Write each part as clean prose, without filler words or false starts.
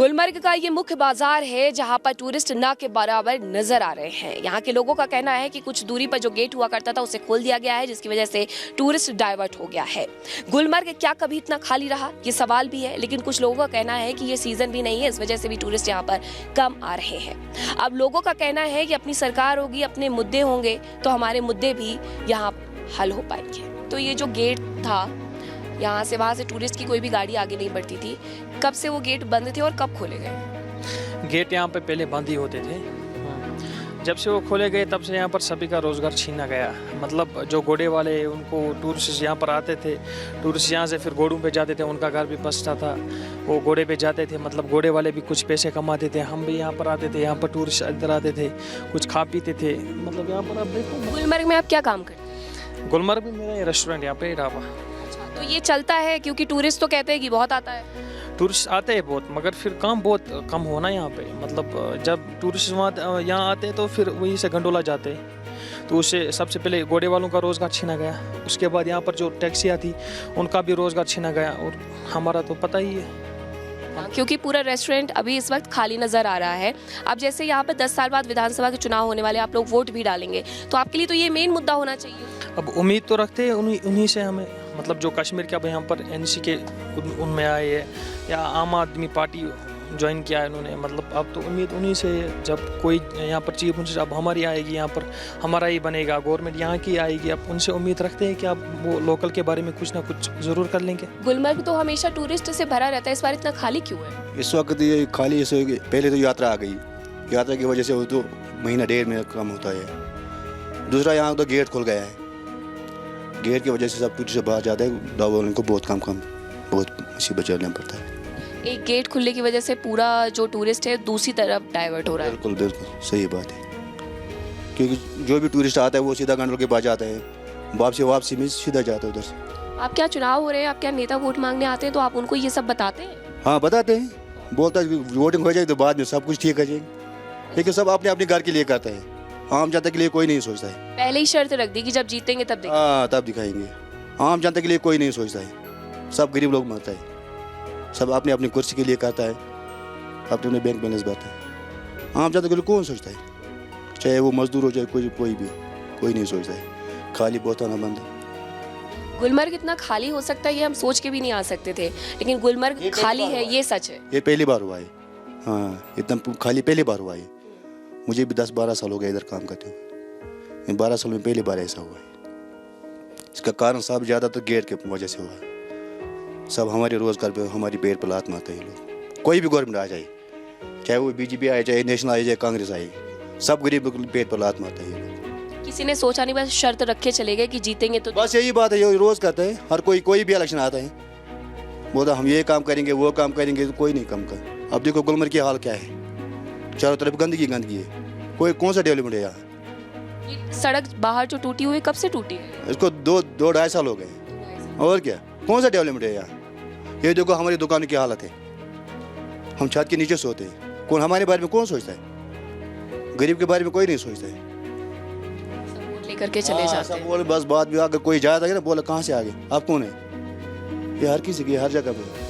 गुलमर्ग का ये मुख्य बाजार है जहां पर टूरिस्ट ना के बराबर नजर आ रहे हैं। यहाँ के लोगों का कहना है कि कुछ दूरी पर जो गेट हुआ करता था उसे खोल दिया गया है, जिसकी वजह से टूरिस्ट डाइवर्ट हो गया है। गुलमर्ग क्या कभी इतना खाली रहा, ये सवाल भी है, लेकिन कुछ लोगों का कहना है कि ये सीजन भी नहीं है, इस वजह से भी टूरिस्ट यहाँ पर कम आ रहे हैं। अब लोगों का कहना है कि अपनी सरकार होगी, अपने मुद्दे होंगे तो हमारे मुद्दे भी यहाँ हल हो पाएंगे। तो ये जो गेट था, यहाँ से वहाँ से टूरिस्ट की कोई भी गाड़ी आगे नहीं बढ़ती थी। कब से वो गेट बंद थे और कब खोले गए? गेट यहाँ पे पहले बंद ही होते थे। जब से वो खोले गए तब से यहाँ पर सभी का रोज़गार छीना गया। मतलब जो घोड़े वाले, उनको टूरिस्ट यहाँ पर आते थे, टूरिस्ट यहाँ से फिर घोड़ों पे जाते थे, उनका घर भी बसता था, वो घोड़े पे जाते थे। मतलब घोड़े वाले भी कुछ पैसे कमाते थे, हम भी यहाँ पर आते थे, यहाँ पर टूरिस्ट इधर आते थे, कुछ खा पीते थे। मतलब यहाँ पर आप देखो। गुलमर्ग में आप क्या काम करते हैं? गुलमर्ग में मेरा रेस्टोरेंट यहाँ पे ढाबा। तो ये चलता है क्योंकि टूरिस्ट तो कहते हैं कि बहुत आता है। टूरिस्ट आते हैं बहुत, मगर फिर काम बहुत कम होना यहाँ पे। मतलब जब टूरिस्ट वहाँ यहाँ आते हैं तो फिर वहीं से गंडोला जाते हैं, तो उससे सबसे पहले घोड़े वालों का रोज़गार छीना गया। उसके बाद यहाँ पर जो टैक्सियाँ थी उनका भी रोज़गार छीना गया, और हमारा तो पता ही है। क्योंकि पूरा रेस्टोरेंट अभी इस वक्त खाली नज़र आ रहा है। अब जैसे यहाँ पर 10 साल बाद विधानसभा के चुनाव होने वाले, आप लोग वोट भी डालेंगे, तो आपके लिए तो ये मेन मुद्दा होना चाहिए। अब उम्मीद तो रखते हैं उन्हीं से हमें। मतलब जो कश्मीर के अब यहाँ पर एनसी के उनमें आए हैं, या आम आदमी पार्टी ज्वाइन किया है उन्होंने। मतलब अब तो उम्मीद उन्हीं से है। जब कोई यहाँ पर चीफ मिनिस्टर अब हमारी आएगी, यहाँ पर हमारा ही बनेगा, गवर्नमेंट यहाँ की आएगी, अब उनसे उम्मीद रखते हैं कि अब वो लोकल के बारे में कुछ ना कुछ ज़रूर कर लेंगे। गुलमर्ग तो हमेशा टूरिस्ट से भरा रहता है, इस बार इतना खाली क्यों है? इस वक्त ये खाली इसे पहले तो यात्रा आ गई, यात्रा की वजह से वो तो महीना डेढ़ महीना कम होता है। दूसरा यहाँ तो गेट खुल गया है, गेट की वजह से सब कुछ से बाहर जाता है, ढाबा वालों को बहुत कम बहुत मुसीबत झेलना पड़ता है। एक गेट खुलने की वजह से पूरा जो टूरिस्ट है दूसरी तरफ डाइवर्ट हो रहा है। बिल्कुल बिल्कुल सही बात है, क्योंकि जो भी टूरिस्ट आता है वो सीधा गंडोल के पास जाता है, वापसी में सीधा जाता है उधर से। आप क्या चुनाव हो रहे हैं, आप क्या नेता वोट मांगने आते हैं तो आप उनको ये सब बताते हैं? हाँ बताते हैं, बोलता है वोटिंग हो जाएगी तो बाद में सब कुछ ठीक हो जाएगी, लेकिन सब अपने अपने घर के लिए करते हैं, आम जनता के लिए कोई नहीं सोचता है। पहले ही शर्त रख दी कि जब जीतेंगे तब देखेंगे। हाँ तब दिखाएंगे, आम जनता के लिए कोई नहीं सोचता है। सब गरीब लोग मरता है, सब अपने अपनी कुर्सी के लिए करता है, अपने अपने बैंक बैलेंस भरता है। आम जनता के लिए कौन सोचता है? चाहे वो मजदूर हो जाए कोई भी, कोई नहीं सोचता है। खाली बहुत आना बंद है। गुलमर्ग इतना खाली हो सकता है ये हम सोच के भी नहीं आ सकते थे, लेकिन गुलमर्ग खाली है ये सच है। ये पहली बार हुआ है। हाँ इतना खाली पहली बार हुआ है। मुझे भी 10-12 साल हो गए इधर काम करते हुए, 12 साल में पहली बार ऐसा हुआ है। इसका कारण सब ज़्यादातर गेट के वजह से हुआ है। सब हमारे रोजगार पे, हमारी पेट पर लात मारते हैं लोग। कोई भी गवर्नमेंट आ जाए, चाहे वो बीजेपी आए, चाहे नेशनल आए, चाहे कांग्रेस आए, सब गरीब पेट पर लात मारते हैं लोग। किसी ने सोचा नहीं, बस शर्त रखे चले गए कि जीतेंगे तो। बस यही बात है, ये रोज करते हैं। हर कोई भी इलेक्शन आता है, बोलता हम ये काम करेंगे वो काम करेंगे, तो कोई नहीं काम कर। अब देखो गुलमर्ग की हाल क्या है, चारों तरफ गंदगी है। कोई कौन सा डेवलपमेंट है यहाँ? ये सड़क बाहर जो टूटी हुई कब से टूटी है? इसको 2-2.5 साल हो गए, और क्या कौन सा डेवलपमेंट है यहाँ? ये देखो हमारी दुकान की हालत है, हम छत के नीचे सोते हैं। कौन हमारे बारे में कौन सोचता है? गरीब के बारे में कोई नहीं सोचता है। सब वोट लेकर के चले जाते सब हैं। बोले बस बात भी, अगर कोई जाता है ना बोले कहाँ से आ गए, आप कौन है? ये हर किसी की हर जगह पे।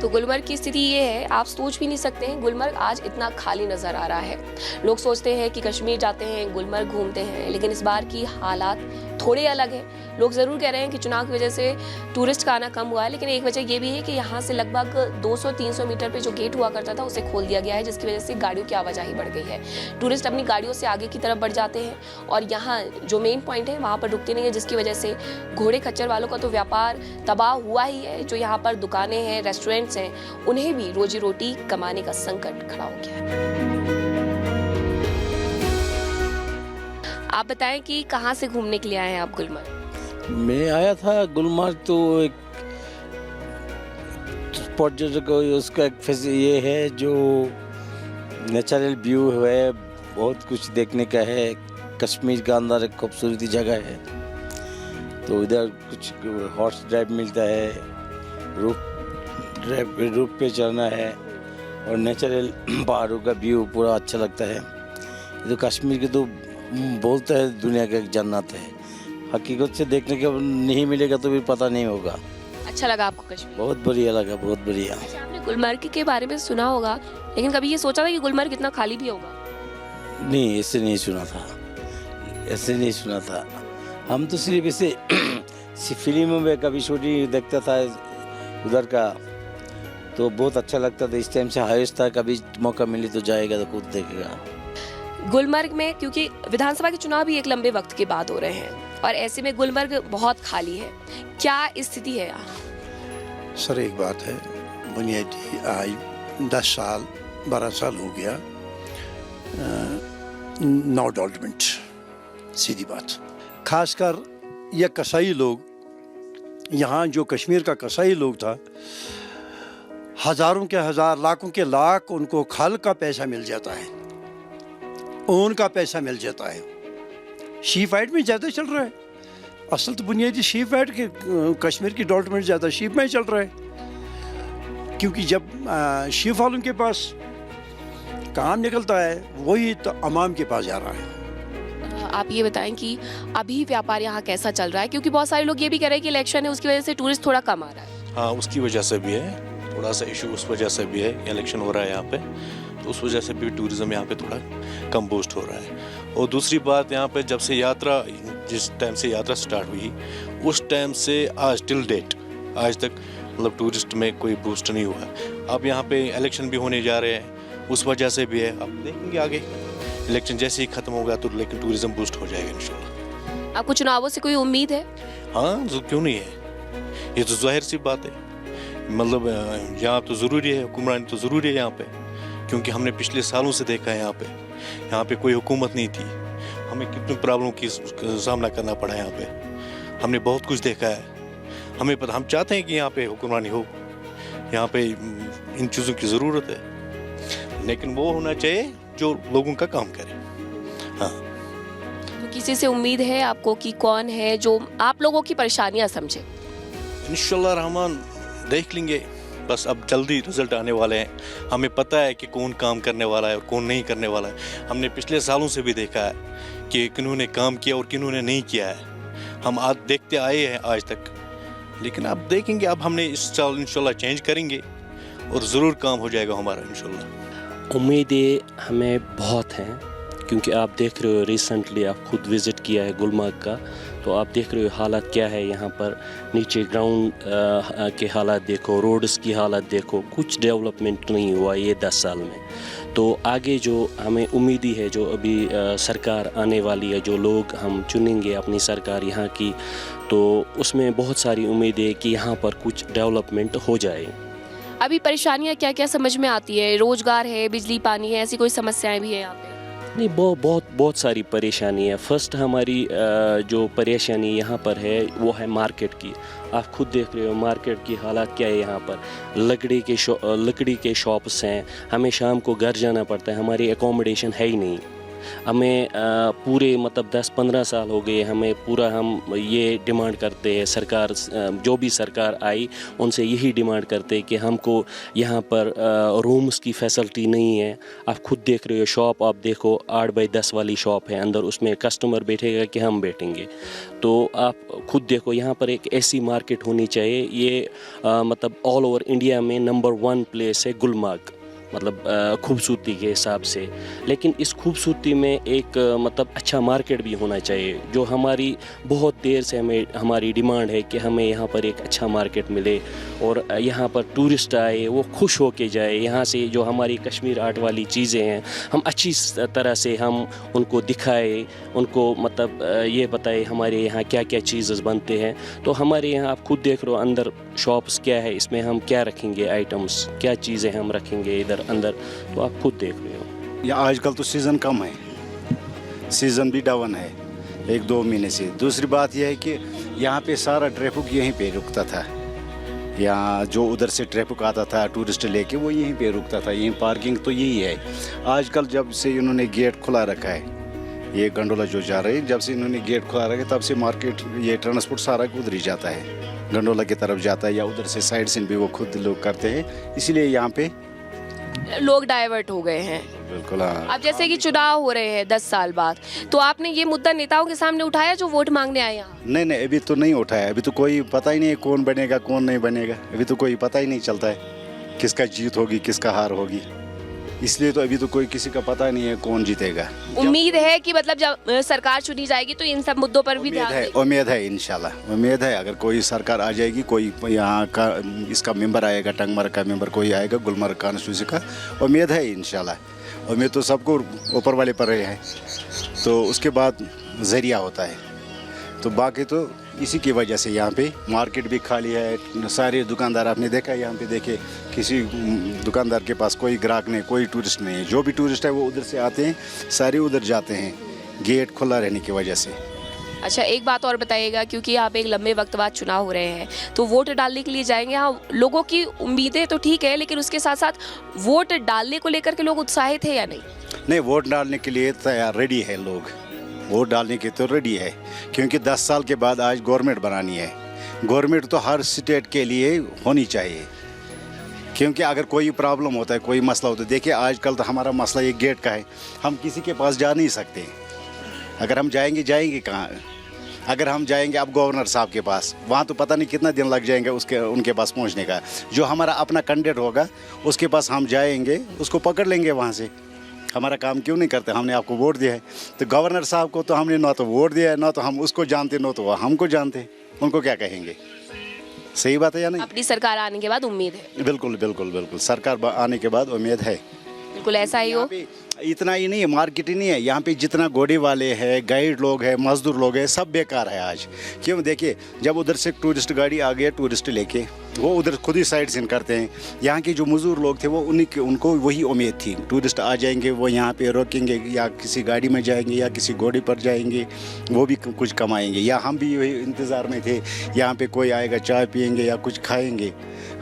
तो गुलमर्ग की स्थिति ये है, आप सोच भी नहीं सकते हैं गुलमर्ग आज इतना खाली नजर आ रहा है। लोग सोचते हैं कि कश्मीर जाते हैं, गुलमर्ग घूमते हैं, लेकिन इस बार की हालात थोड़े अलग है। लोग ज़रूर कह रहे हैं कि चुनाव की वजह से टूरिस्ट का आना कम हुआ है, लेकिन एक वजह ये भी है कि यहाँ से लगभग 200-300 मीटर पे जो गेट हुआ करता था उसे खोल दिया गया है, जिसकी वजह से गाड़ियों की आवाजाही बढ़ गई है। टूरिस्ट अपनी गाड़ियों से आगे की तरफ बढ़ जाते हैं और यहाँ जो मेन पॉइंट है वहाँ पर रुकते नहीं है, जिसकी वजह से घोड़े खच्चर वालों का तो व्यापार तबाह हुआ ही है। जो यहाँ पर दुकानें हैं, रेस्टोरेंट्स हैं, उन्हें भी रोजी रोटी कमाने का संकट खड़ा हो गया है। आप बताएं कि कहाँ से घूमने के लिए आए हैं आप गुलमर्ग? मैं आया था गुलमर्ग, तो एक पर्यटक उसका एक ये है जो नेचुरल व्यू है, बहुत कुछ देखने का है। कश्मीर का अंदर एक खूबसूरती जगह है, तो इधर कुछ हॉर्स ड्राइव मिलता है, रूप पे चढ़ना है, और नेचुरल पहाड़ों का व्यू पूरा अच्छा लगता है। ये तो कश्मीर के तो बोलते हैं दुनिया का एक जन्नत है, हकीकत से देखने के नहीं मिलेगा तो भी पता नहीं होगा। अच्छा लगा आपको कश्मीर? बहुत बढ़िया लगा, बहुत बढ़िया। अच्छा, आपने गुलमर्ग के बारे में सुना होगा, लेकिन कभी ये सोचा था कि गुलमर्ग इतना खाली भी होगा? नहीं, ऐसे नहीं सुना था, ऐसे नहीं सुना था। हम तो सिर्फ इसे फिल्मों में कभी शूटिंग देखता था उधर का, तो बहुत अच्छा लगता था। इस टाइम से हाईएस्ट था, कभी मौका मिले तो जाएगा तो खुद देखेगा। गुलमर्ग में क्योंकि विधानसभा के चुनाव भी एक लंबे वक्त के बाद हो रहे हैं और ऐसे में गुलमर्ग बहुत खाली है, क्या स्थिति है यहाँ? सर एक बात है, बुनियादी आज 10 साल 12 साल हो गया, नो डेवलपमेंट, सीधी बात। खासकर ये कसाई लोग, यहाँ जो कश्मीर का कसाई लोग था, हज़ारों के हज़ार लाखों के लाख उनको खल का पैसा मिल जाता है, ऊन का पैसा मिल जाता है। शीप फाइट में ज़्यादा चल रहा है, असल तो बुनियादी शीप फाइट के कश्मीर की डेवलपमेंट ज़्यादा शीप में चल रहा है, क्योंकि जब शीप वालों के पास काम निकलता है वही तो अवाम के पास जा रहा है। आप ये बताएं कि अभी व्यापार यहाँ कैसा चल रहा है, क्योंकि बहुत सारे लोग ये भी कह रहे हैं कि इलेक्शन है उसकी वजह से टूरिस्ट थोड़ा कम आ रहा है। हाँ, उसकी वजह से भी है, थोड़ा सा इशू उस वजह से भी है, इलेक्शन हो रहा है यहाँ पे, तो उस वजह से भी टूरिज़्म यहाँ पे थोड़ा कम बूस्ट हो रहा है। और दूसरी बात, यहाँ पे जब से यात्रा, जिस टाइम से यात्रा स्टार्ट हुई उस टाइम से आज टिल डेट, आज तक मतलब टूरिस्ट में कोई बूस्ट नहीं हुआ। अब यहाँ पे इलेक्शन भी होने जा रहे हैं, उस वजह से भी है। अब देखेंगे आगे, इलेक्शन जैसे ही ख़त्म होगा तो लेकिन टूरिज़्म बूस्ट हो जाएगा इंशाल्लाह। आपको चुनावों से कोई उम्मीद है? हाँ, क्यों नहीं है, ये तो जाहिर सी बात है। मतलब यहाँ तो ज़रूरी है, हुक्मरानी तो ज़रूरी है यहाँ पे, क्योंकि हमने पिछले सालों से देखा है यहाँ पे कोई हुकूमत नहीं थी, हमें कितनी प्रॉब्लम की सामना करना पड़ा यहाँ पे, हमने बहुत कुछ देखा है, हमें पता, हम चाहते हैं कि यहाँ पे हुक्मरानी हो, यहाँ पे इन चीज़ों की ज़रूरत है, लेकिन वो होना चाहिए जो लोगों का काम करे। हाँ, तो किसी से उम्मीद है आपको कि कौन है जो आप लोगों की परेशानियां समझे? इंशाल्लाह रहमान देख लेंगे, बस अब जल्दी रिजल्ट आने वाले हैं, हमें पता है कि कौन काम करने वाला है और कौन नहीं करने वाला है। हमने पिछले सालों से भी देखा है कि किन्होंने काम किया और किन्होंने नहीं किया है, हम आज देखते आए हैं आज तक, लेकिन अब देखेंगे, अब हमने इस साल इंशाल्लाह चेंज करेंगे और ज़रूर काम हो जाएगा हमारा इंशाल्लाह। उम्मीदें हमें बहुत हैं, क्योंकि आप देख रहे हो रिसेंटली आप खुद विज़िट किया है गुलमर्ग का, तो आप देख रहे हो हालात क्या है यहाँ पर। नीचे ग्राउंड के हालात देखो, रोड्स की हालत देखो, कुछ डेवलपमेंट नहीं हुआ ये 10 साल में। तो आगे जो हमें उम्मीदी है, जो अभी सरकार आने वाली है, जो लोग हम चुनेंगे अपनी सरकार यहाँ की, तो उसमें बहुत सारी उम्मीदें है कि यहाँ पर कुछ डेवलपमेंट हो जाए। अभी परेशानियां क्या क्या समझ में आती है? रोजगार है, बिजली पानी है, ऐसी कोई समस्याएं भी है यहाँ पे? नहीं, बहुत सारी परेशानी है। फर्स्ट हमारी जो परेशानी यहाँ पर है वो है मार्केट की। आप खुद देख रहे हो मार्केट की हालात क्या है यहाँ पर। लकड़ी के शॉप्स हैं, हमें शाम को घर जाना पड़ता है, हमारी एकोमोडेशन है ही नहीं। हमें पूरे मतलब 10-15 साल हो गए, हमें पूरा हम ये डिमांड करते हैं, सरकार जो भी सरकार आई उनसे यही डिमांड करते हैं कि हमको यहाँ पर रूम्स की फैसिलिटी नहीं है। आप खुद देख रहे हो शॉप, आप देखो 8x10 वाली शॉप है, अंदर उसमें कस्टमर बैठेगा कि हम बैठेंगे। तो आप खुद देखो यहाँ पर एक ऐसी मार्केट होनी चाहिए। ये मतलब ऑल ओवर इंडिया में नंबर 1 प्लेस है गुलमर्ग, मतलब खूबसूरती के हिसाब से। लेकिन इस खूबसूरती में एक मतलब अच्छा मार्केट भी होना चाहिए, जो हमारी बहुत देर से हमारी डिमांड है कि हमें यहाँ पर एक अच्छा मार्केट मिले और यहाँ पर टूरिस्ट आए वो खुश होके जाए। यहाँ से जो हमारी कश्मीर आर्ट वाली चीज़ें हैं हम अच्छी तरह से हम उनको दिखाए, उनको मतलब ये बताए हमारे यहाँ क्या क्या चीज़ें बनते हैं। तो हमारे यहाँ आप खुद देख रहे हो अंदर शॉप्स क्या है, इसमें हम क्या रखेंगे आइटम्स, क्या चीज़ें हम रखेंगे इधर अंदर, तो आप खुद देख रहे हो। या आजकल तो सीज़न कम है, सीज़न भी डाउन है 1-2 महीने से। दूसरी बात यह है कि यहाँ पे सारा ट्रैफिक यहीं पे रुकता था, यहाँ जो उधर से ट्रैफिक आता था टूरिस्ट लेके वो यहीं पे रुकता था, यहीं पार्किंग तो यही है। आजकल जब से इन्होंने गेट खुला रखा है, ये गंडोला जो जा रहे हैं, जब से इन्होंने गेट खुला रखा है तब से मार्केट ये ट्रांसपोर्ट सारा उधर ही जाता है, गंडोला की तरफ जाता है, या उधर से साइड से भी वो खुद लोग करते हैं, इसलिए यहाँ पे लोग डाइवर्ट हो गए हैं। बिल्कुल हाँ। अब जैसे कि चुनाव हो रहे हैं 10 साल बाद, तो आपने ये मुद्दा नेताओं के सामने उठाया जो वोट मांगने आए यहाँ? नहीं अभी तो नहीं उठाया, अभी तो कोई पता ही नहीं है कौन बनेगा कौन नहीं बनेगा, अभी तो कोई पता ही नहीं चलता है किसका जीत होगी किसका हार होगी, इसलिए तो अभी तो कोई किसी का पता नहीं है कौन जीतेगा। उम्मीद है कि मतलब जब सरकार चुनी जाएगी तो इन सब मुद्दों पर भी ध्यान देगी? उम्मीद है इंशाल्लाह, उम्मीद है अगर कोई सरकार आ जाएगी, कोई यहाँ का इसका मेंबर आएगा, टंगमर्ग का मेंबर कोई आएगा, गुलमर्ग कॉन्स्टिट्यूंसी का, उम्मीद है इंशाल्लाह। उम्मीद तो सबको ऊपर वाले पर रहे हैं, तो उसके बाद जरिया होता है, तो बाकी तो इसी की वजह से यहाँ पे मार्केट भी खाली है, सारे दुकानदार आपने देखा है यहाँ पे, देखे किसी दुकानदार के पास कोई ग्राहक नहीं, कोई टूरिस्ट नहीं है, जो भी टूरिस्ट है वो उधर से आते हैं, सारे उधर जाते हैं, गेट खुला रहने की वजह से। अच्छा, एक बात और बताइएगा, क्योंकि यहाँ पे एक लंबे वक्त बाद चुनाव हो रहे हैं, तो वोट डालने के लिए जाएंगे, हाँ लोगों की उम्मीदें तो ठीक है, लेकिन उसके साथ साथ वोट डालने को लेकर के लोग उत्साहित है या नहीं? नहीं, वोट डालने के लिए तैयार रेडी है लोग, वोट डालने के तो रेडी है, क्योंकि 10 साल के बाद आज गवर्नमेंट बनानी है, गवर्नमेंट तो हर स्टेट के लिए होनी चाहिए, क्योंकि अगर कोई प्रॉब्लम होता है, कोई मसला होता है, देखिए आजकल तो हमारा मसला ये गेट का है, हम किसी के पास जा नहीं सकते, अगर हम जाएंगे कहाँ? अगर हम जाएंगे अब गवर्नर साहब के पास, वहाँ तो पता नहीं कितना दिन लग जाएंगे उनके पास पहुँचने का, जो हमारा अपना कैंडिडेट होगा उसके पास हम जाएंगे, उसको पकड़ लेंगे वहाँ से, हमारा काम क्यों नहीं करते, हमने आपको वोट दिया है, तो गवर्नर साहब को तो हमने ना तो वोट दिया है, ना तो हम उसको जानते, ना तो वो हमको जानते, उनको क्या कहेंगे? सही बात है या नहीं? अपनी सरकार आने के बाद उम्मीद है? बिल्कुल बिल्कुल बिल्कुल, सरकार आने के बाद उम्मीद है, बिल्कुल ऐसा ही हो। इतना ही नहीं है, मार्केट ही नहीं है यहाँ पे, जितना घोड़े वाले हैं, गाइड लोग हैं, मजदूर लोग हैं, सब बेकार है आज। क्यों? देखिए जब उधर से टूरिस्ट गाड़ी आ गया, टूरिस्ट लेके वो उधर खुद ही साइड सीन करते हैं, यहाँ के जो मजदूर लोग थे वो उनको वही उम्मीद थी, टूरिस्ट आ जाएंगे, वो यहाँ पे रोकेंगे, या किसी गाड़ी में जाएंगे या किसी घोड़े पर जाएंगे, वो भी कुछ कमाएंगे, या हम भी वही इंतज़ार में थे, यहाँ पे कोई आएगा, चाय पियेंगे या कुछ खाएंगे,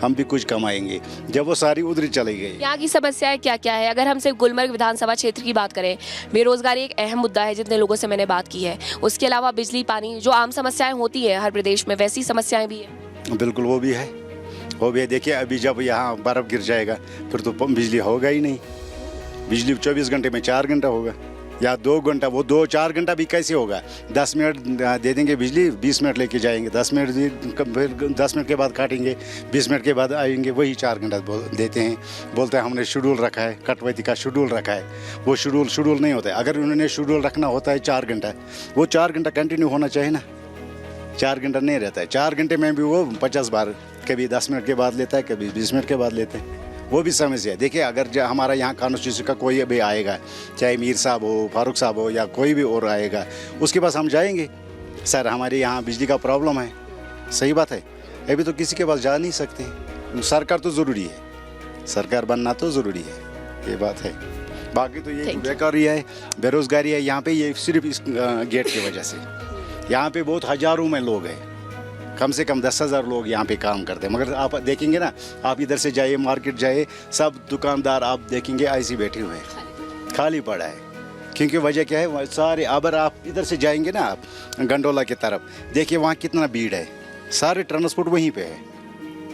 हम भी कुछ कमाएंगे, जब वो सारी उधर चले गए। यहाँ की समस्याएं क्या क्या है? अगर हम सिर्फ गुलमर्ग विधानसभा क्षेत्र की बात करें, बेरोजगारी एक अहम मुद्दा है, जितने लोगों से मैंने बात की है, उसके अलावा बिजली पानी, जो आम समस्याएं होती है हर प्रदेश में, वैसी समस्याएं भी है? बिल्कुल वो भी है, वो भी है। देखिए अभी जब यहाँ बर्फ़ गिर जाएगा फिर तो बिजली होगा ही नहीं, बिजली 24 घंटे में 4 घंटा होगा या 2 घंटा, वो 2-4 घंटा भी कैसे होगा? 10 मिनट दे देंगे बिजली, 20 मिनट लेके जाएंगे, 10 मिनट फिर 10 मिनट के बाद काटेंगे, 20 मिनट के बाद आएंगे, वही 4 घंटा देते हैं, बोलते हैं हमने शेड्यूल रखा है, कटौती का शेड्यूल रखा है, वो शेड्यूल नहीं होता है। अगर उन्होंने शेड्यूल रखना होता है 4 घंटा, वो 4 घंटा कंटिन्यू होना चाहिए ना, 4 घंटा नहीं रहता है, 4 घंटे में भी वो 50 बार, कभी 10 मिनट के बाद लेता है, कभी 20 मिनट के बाद लेते हैं, वो भी समस्या है। देखिए अगर हमारा यहाँ कॉन्स्टिट्यूंसी का कोई भी आएगा, चाहे मीर साहब हो, फारूक साहब हो, या कोई भी और आएगा, उसके पास हम जाएंगे, सर हमारे यहाँ बिजली का प्रॉब्लम है, सही बात है, अभी तो किसी के पास जा नहीं सकते। सरकार तो ज़रूरी है, सरकार बनना तो ज़रूरी है, ये बात है। बाकी तो ये बेकारी है, बेरोज़गारी है यहाँ पे, ये सिर्फ इस गेट की वजह से। यहाँ पे बहुत हज़ारों में लोग हैं, कम से कम 10,000 लोग यहाँ पे काम करते हैं, मगर आप देखेंगे ना, आप इधर से जाइए, मार्केट जाइए, सब दुकानदार आप देखेंगे ऐसे बैठे हुए हैं, खाली पड़ा है। क्योंकि वजह क्या है, सारे अगर आप इधर से जाएंगे ना, आप गंडोला की तरफ, देखिए वहाँ कितना भीड़ है, सारे ट्रांसपोर्ट वहीं पे है,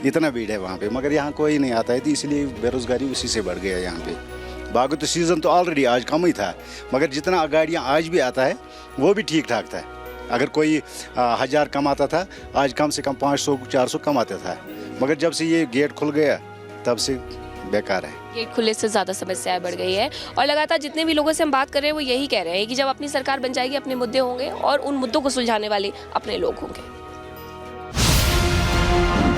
इतना भीड़ है वहाँ पे, मगर यहाँ कोई नहीं आता है, तो इसलिए बेरोज़गारी उसी से बढ़ गया यहाँ पे। बाकी तो सीज़न तो ऑलरेडी आज कम ही था, मगर जितना गाड़ियाँ आज भी आता है वो भी ठीक ठाक था। अगर कोई 1000 कमाता था, आज कम से कम 500-400 कमाता था, मगर जब से ये गेट खुल गया तब से बेकार है। गेट खुलने से ज़्यादा समस्याएं बढ़ गई है, और लगातार जितने भी लोगों से हम बात कर रहे हैं वो यही कह रहे हैं कि जब अपनी सरकार बन जाएगी, अपने मुद्दे होंगे और उन मुद्दों को सुलझाने वाले अपने लोग होंगे।